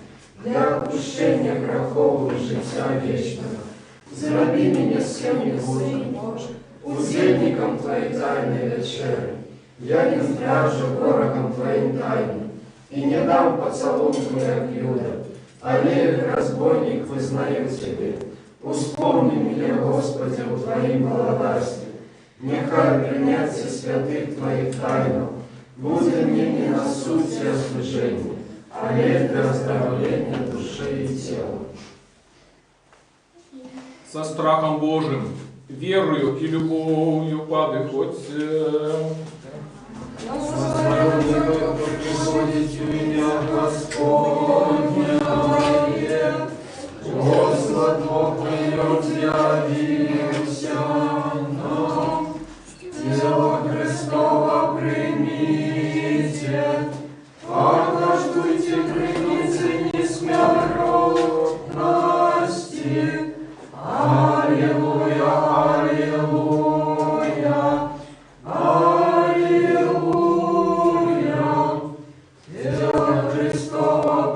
для отпущения грехов и життя вечного. Зроби меня всем Божьим, удельником Твоей тайной вечери. Я не впряжу ворогом Твоим тайным, и не дам поцелунку, як Юда, але как разбойник вызнаю Тебе. Успомни меня, Господи, в Твоим благодарстве. Нехай принятие святых Твоих тайнов будет мне не на суть и служение, але для оздоровления души и тела. Со страхом Божиим, верою и любовью подыходьте. Возможно, приходите у меня Господне, Господь Бог придет, явился нам. Тело Христово примите, похождуйте, примите, не смертности. Аллилуйя, аллилуйя, аллилуйя. Тело Христово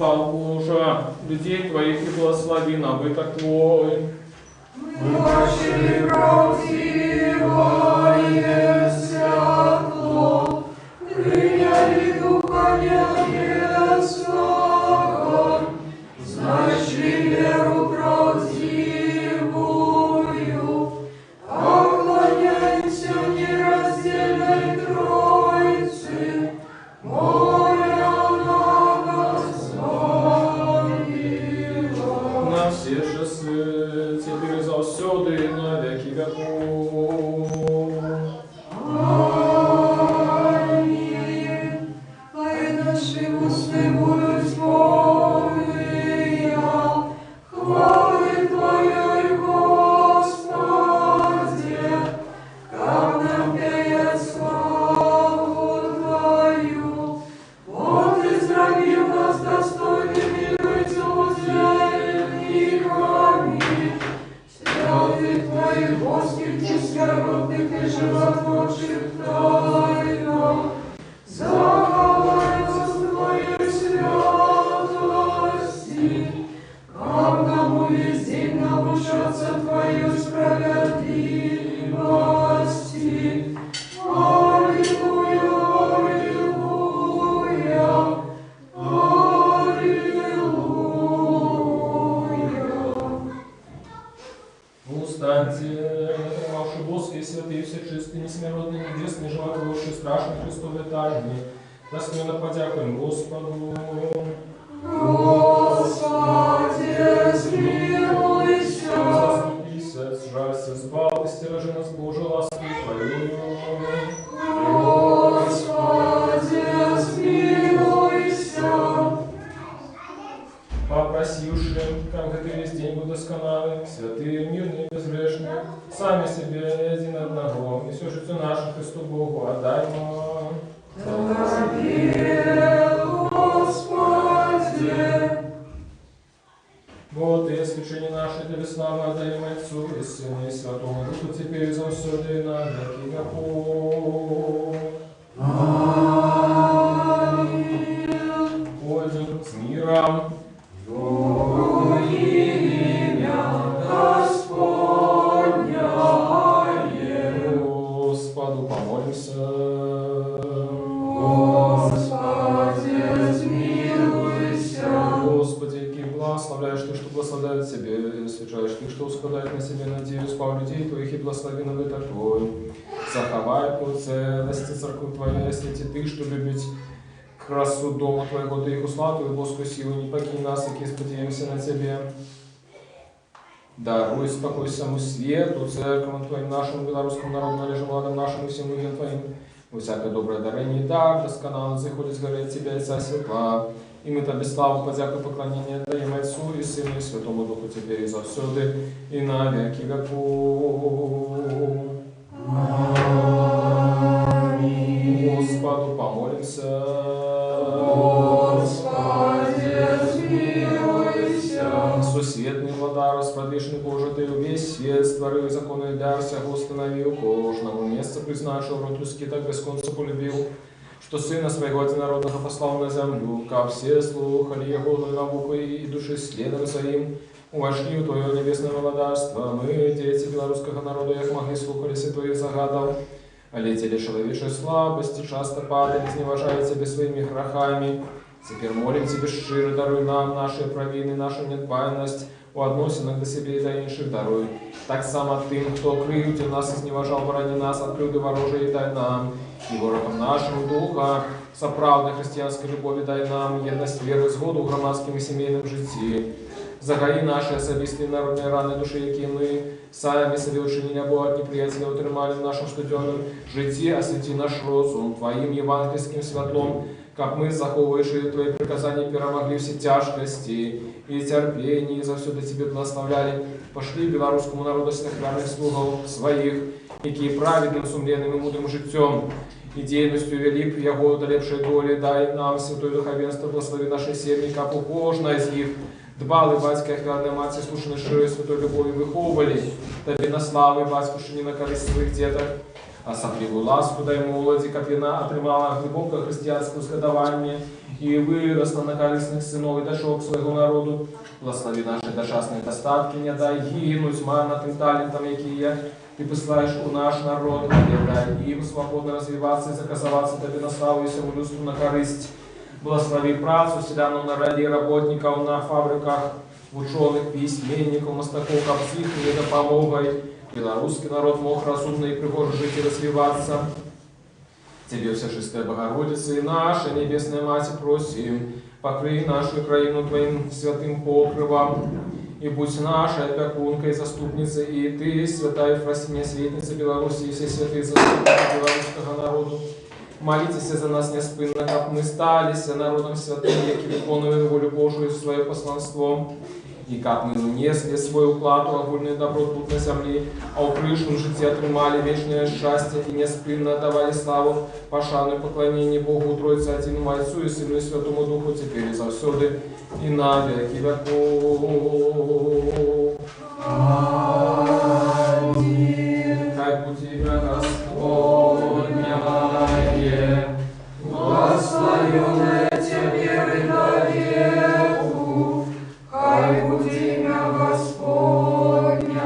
Боже, людей Твоих и благослови набыток Твой. Мы вошли правдивое святло, приняли Духа Небесного, значили веру правдивую, поклоняемся нераздельной Троице, моля на Господи. На все часы, теперь и завсёды, и на веки веков. Аминь. Хай наши усты будут полные хвалы Твоей, Господи, как нам пеет славу Твою. Вот изравил нас достойными быть уделниками святых Твоих божских, нескоротных и животворчих тайнах. Заховай нас в Твоей святости, как нам увесь день научаться Твою справедливости. Аллилуйя, аллилуйя, аллилуйя. Устаньте, ваши босские, святые, все чистые, несмиротные, небесные, животворшие, страшные Христовые тайны. Достойно подякуем Господу. Господи, смилуйся. Заступися, сжалься, сбал, стиражи нас, Боже, лаской Твою. Господи, смилуйся. Попросивши, как ты весь день будь досконалы, святые, мирные, безгрешные, сами себе один одного, и все житие наше Христу Богу отдаймо. Господи. Вот и исключение наше для славы отдаем Отцу и Сыну и Святому Духу, теперь и завсёды и на веки веков. Аминь. Пойдем с миром. Во имя Господня. Господу помолимся. Господи, смилуйся. Господи, який благословляешь Ты, что благословляет Тебе, и освящаешь Ты, что ускладает на себе надею, спал людей Твоих и благослови набыток Твой. Заховай по целости церкви Твоей, освети Ты, что любить красу дома Твоего, да их уславу и Божскую силу, не покинь нас, и сподеемся на Тебе. Даруй спокой саму свету, церковь Твоим, нашему белорусскому народу, належим ладом нашим и всем людям Твоим. Во всякое доброе дарение и дар, досконально заходит с горы от Тебя, Отца Светла. И мы Тебе славу, подяку и поклонение отдаем Отцу и Сыну и Святому Духу, теперь и завсёды, и на веки веков. Аминь. Господу помолимся. Господи, смилуйся. Сусветный вода, распродвижный Боже, Ты весь свет створил, законы для всех установил, кожному место признавшего род людский, так без конца полюбил, что Сына Своего Единородного послал на землю, ка все слухали Его науку и души следом своим, увошли в Твое небесное владарство. Мы, дети белорусского народа, як могли слухались и Твоих загадов, а летели человечей слабости, часто падали, изневажая Тебя своими грехами. Теперь молим Тебе щиро, даруй нам наши провины, нашу недбайность, у односинах до себе и до інших даруй. Так само тим, хто кривдив нас, изневажал, борони нас от люди ворожей, дай нам. И ворогам нашим духа, соправдной христианской любови дай нам, едность веры, згоду в громадским и семейном житті. Загаи наши особистые народные раны души, які мы сами себе учинили, або от неприятеля утримали в нашем студенном житті, освети наш розум Твоим евангельским святлом, как мы, заховывающие Твои приказания, перемогли все тяжкости и терпения, и завсюду Тебе благословляли. Пошли белорусскому народу верных слугов своих, які праведным, сумленным и мудрым життем и деятельностью велик Его долепшей доли, дай нам святое духовенство, благослови наши семьи, как кожна из них дбали батька, як верная мать, слушали широю святой любовью, виховували Тебе на славу, батьку, що не на користь своих деток. Асаблівую ласку дай моладзі, каб яна атрымала глыбокае хрысціянскае узгадаванне і вырасла на карысных сыноў і дачок свайго народу. Благослови наши дочасные достатки, не дай гинуть марнатым талентам, якія ты посылаешь у наш народ, не дай им свободно развиваться и заказываться тебе на славу и всему людству на корысть. Благослови працу селян на ради работников на фабриках, ученых, письменников, мастаков, каб с их допомогой белорусский народ мог разумно и пригоже жить и развиваться. Тебе, вся чистая Богородица и наша Небесная Мать, просим, покрый нашу краину Твоим святым покрывом, и будь нашей опекункой и заступницей, и Ты, святая Ефросинья, светница Беларуси, и все святые заступники белорусского народу. Молитесь за нас неспынно, как мы стались народом святым, яки виконуем волю Божию свое посланство, и как мы унесли свой уклад у огульный добро тут на земле, а у прыжном житии отрымали вечное счастье и неспынно давали славу, пошану и поклонение Богу, Троице, Отцу, Отцу и Сыну и Святому Духу, теперь и завсёды, и на веки веков. Аминь. Хай будет имя Господне, благословенное Тебе до веку. Хай будет имя Господне,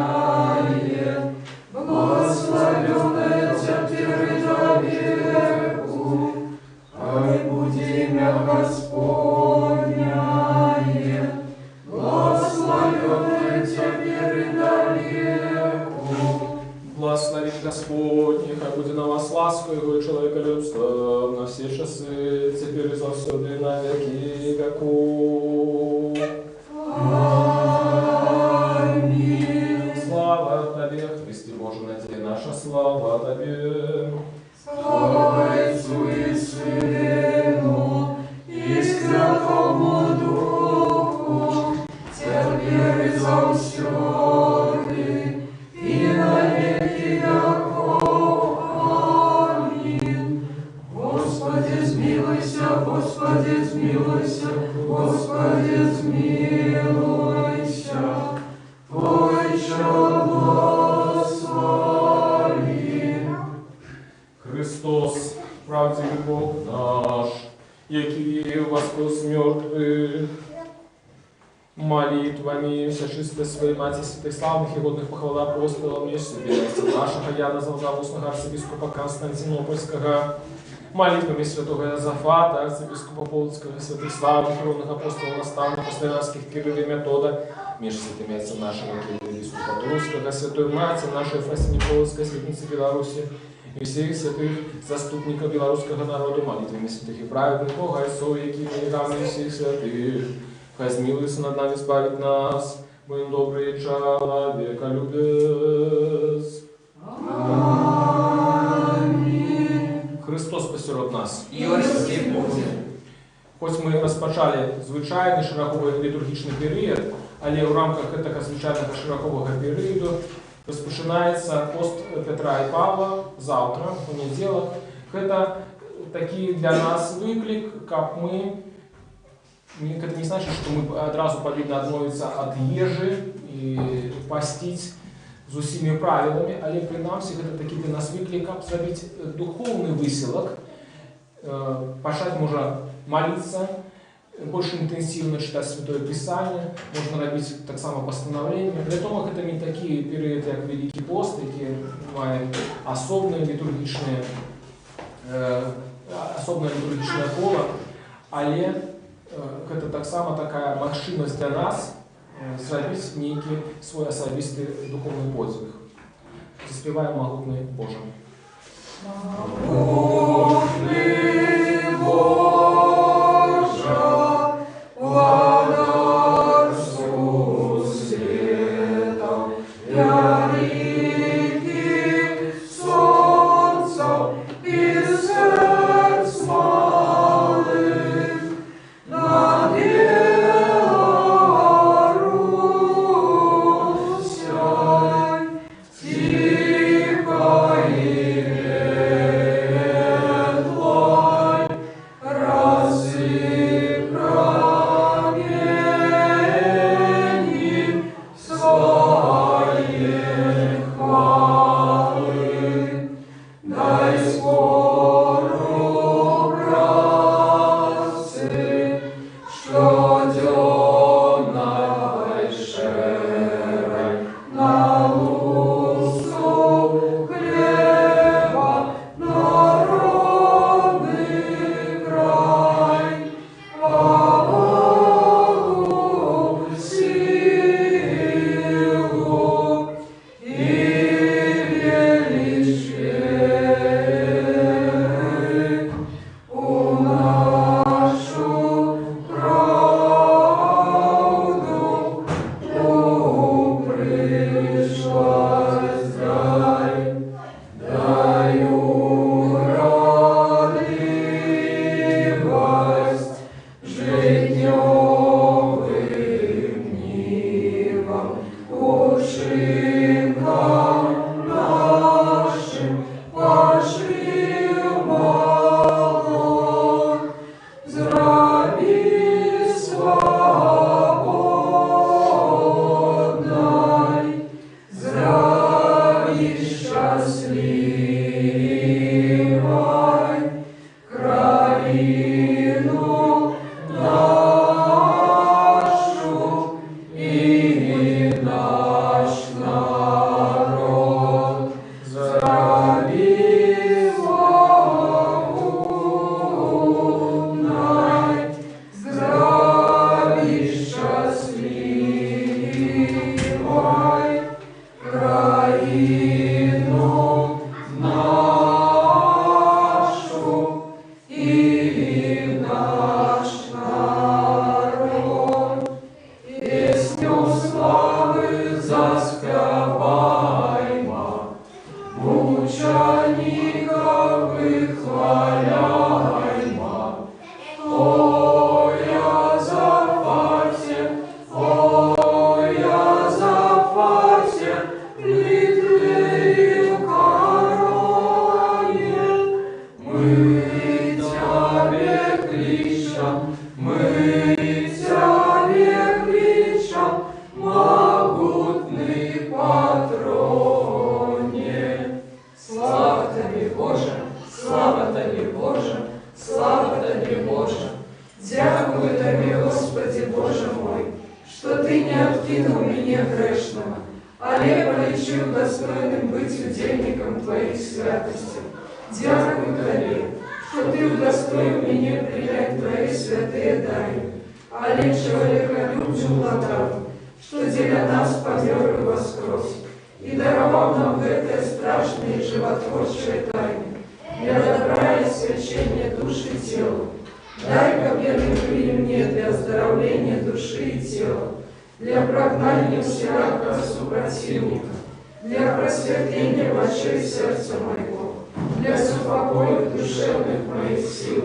благословенное Тебе до веку. Хай будет имя Господне, благословенное Тебе до веку. Благословен Господь, хай будет на вас ласку Его и человеколюбство на все часы, теперь и завсёды, и на веки веков. Аминь. Слава Тебе, Христе Боже, на Тебе наша слава Тебе. Слава Отцу и Сыну и Святому Духу, теперь и завсёды, и на веки веков. Аминь. Господи, смилуйся, Господи, смилуйся, Господи, смилуйся, Отче, благослови. Христос, правдивый Бог наш, який воскрес мертвых, молитвами всячистой своей Матери Святой Славных и годных похвала апостолов, меж святости нашего Яна Золотоустного архиепископа Константинопольского, молитвами святого Иозафата, архиепископа Полоцкого, святых славных ровных апостолов, наставников славянских Кирилла и Метода, меж святыми отцами нашего Кирилла епископа Тульского, святой Матери нашей Ефросиньи Полоцкой, светницы Беларуси, и всех святых заступников белорусского народа, молитвами святых и праведных Бога, Отцов, якими равны всех святых. Хай смилуется над нами, избавит нас, будем добрые человеколюбец. Аминь. Христос посеред нас. І ось буде. Хоць мы распачалі звычайны шыраковы літургічны перыяд, але ў рамках гэтага звычайнага шыраковага перыяду распачынаецца пост Петра і Павла заўтра, у нядзелак. Гэта такі для нас выклік, каб мы, это не значит, что мы одразу повинны адмовіцца ад ежы і пасціць з усімі правіламі, але прынамсі гэта такі для нас выклік, каб зрабіць духовны высілак, пачаць можа молиться, больше интенсивно читать Святое Писание, можно робить так само постановления. Для того, это не такие периоды, как Великий пост, які мають особне літургічне коло, але это так само такая магчымасць для нас зрабіць нейкі свой асабісты духовны подзвиг. Заспеваем «Могутный Боже». Могутный Боже, владарству света, яркий солнца и сердц малых, на Белоруссией тихо и ветло счастливой краину нашу и наш народ. Здрави славунай, здрави счастливой краину нашу и наш народ. Песню славы заспеваймо, мучеников выхваляймо. О Иозафате, Литве короне, мы Тебе кличем, могутный патроне. Слава Тебе, Боже, слава Тебе, Боже, слава Тебе, Боже. Дякую Тебе, Господи, Боже мой, что Ты не откинул меня грешного, але полечил достойным быть удельником Твоих святостей. Дякую Тебе, что Ты удостоил меня принять Твои святые дары, але человеколюбную владару, что для нас помер и воскрес, и даровал нам в этой страшной и животворчей тайне для добра и освящения души и тела. Дай капельные пыли мне для оздоровления души и тела, для прогнания всякого супротивника, для просветления в очей сердца моего, для супокоя душевных моих сил,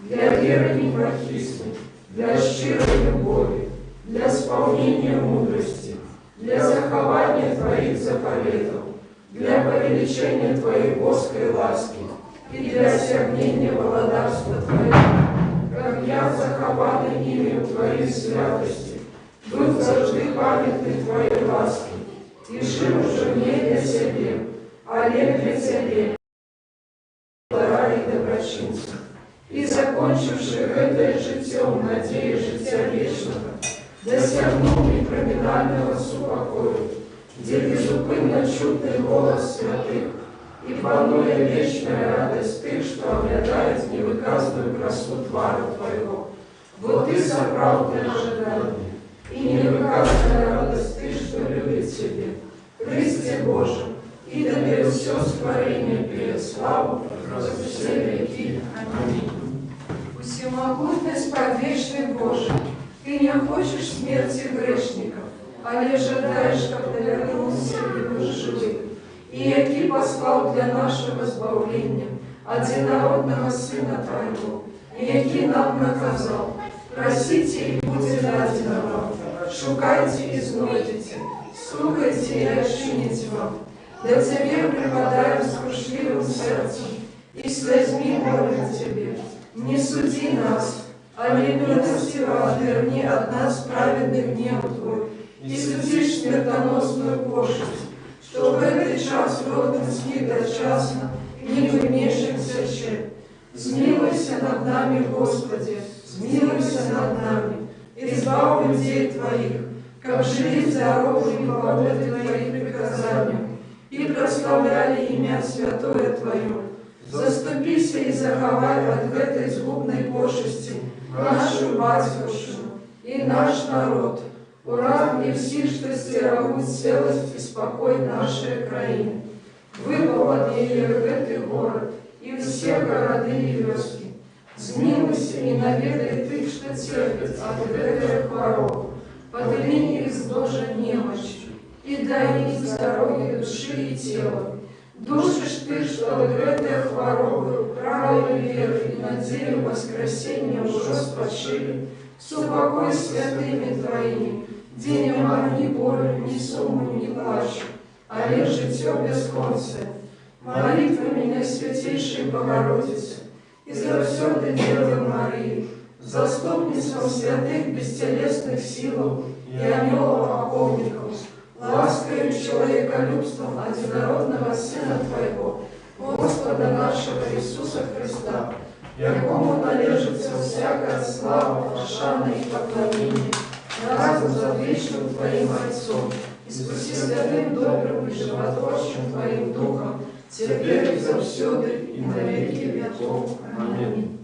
для веры непрохисной, для щирой любови, для исполнения мудрости, для захования Твоих заповедов, для повеличения Твоей боской ласки и для осягнения володарства Твоего, как я захованный ими в Твоей святости, был завжди памятный Твоей ласки, и жил уже не для себе, але для Тебе, дара и доброчинцев, и закончивши это житьем надеи життя вечного, досягнул непроминального супокою, где безупынно чудный голос святых, и пануя вечная радость Ты, что оглядает невыказную красоту твара Твоего. Вот Ты собрал для ожидания, и невыказная радость Ты, что любит Тебе. Христе Боже, и Тебе все створение пеет славу за все веки. Аминь. Всемогутный, сподвижный Боже, Ты не хочешь смерти грешников, але ожидаешь, когда вернулся и живых. И яки послал для нашего избавления одинородного Сына Твоего, и яки нам наказал: просите, и будет дадено вам, шукайте и знойдете, стукайте и отчините вам. Да Тебе преподаем с крушливым сердцем, и слезьми молим Тебе: не суди нас, а милостиво отверни от нас праведный гнев Твой, и судишь смертоносную пошлость, что в этот час родинский дочасно не вымешився ще. Смилуйся над нами, Господи, смилуйся над нами, избавь людей Твоих, как жили здоровыми по воде Твоих приказаниям, и прославляли имя Святое Твое. Заступися и заховай от этой згубной пошести нашу батьківщину и наш народ. Ура и всі, что стирают целость и спокой нашей краины. Выпал ее этот город и все города и вёски. Змилуйся и наведай Ты, что терпит от этой хворобы. Подними их с Божьей немощью и дай им здоровье души и тела. Душишь Ты, что от этой хворобы правой веры и надею воскресения уже спочили, супокой святыми Твоими, где нема ни боли, ни суммы, ни плача, а лишь житье бесконце. Молитва меня, Святейшей Богородицы, и за все до Девы Марии, заступницам святых бестелесных силов и ангелов-оковников, ласкою человеколюбством одинородного Сына Твоего, Господа нашего Иисуса Христа, якому належится всякая слава, пошана и поклонение, разом за вечным Твоим Отцом, и с Пресвятым добрым и животворчим Твоим Духом, теперь и завсёды, и на веки веков. Аминь.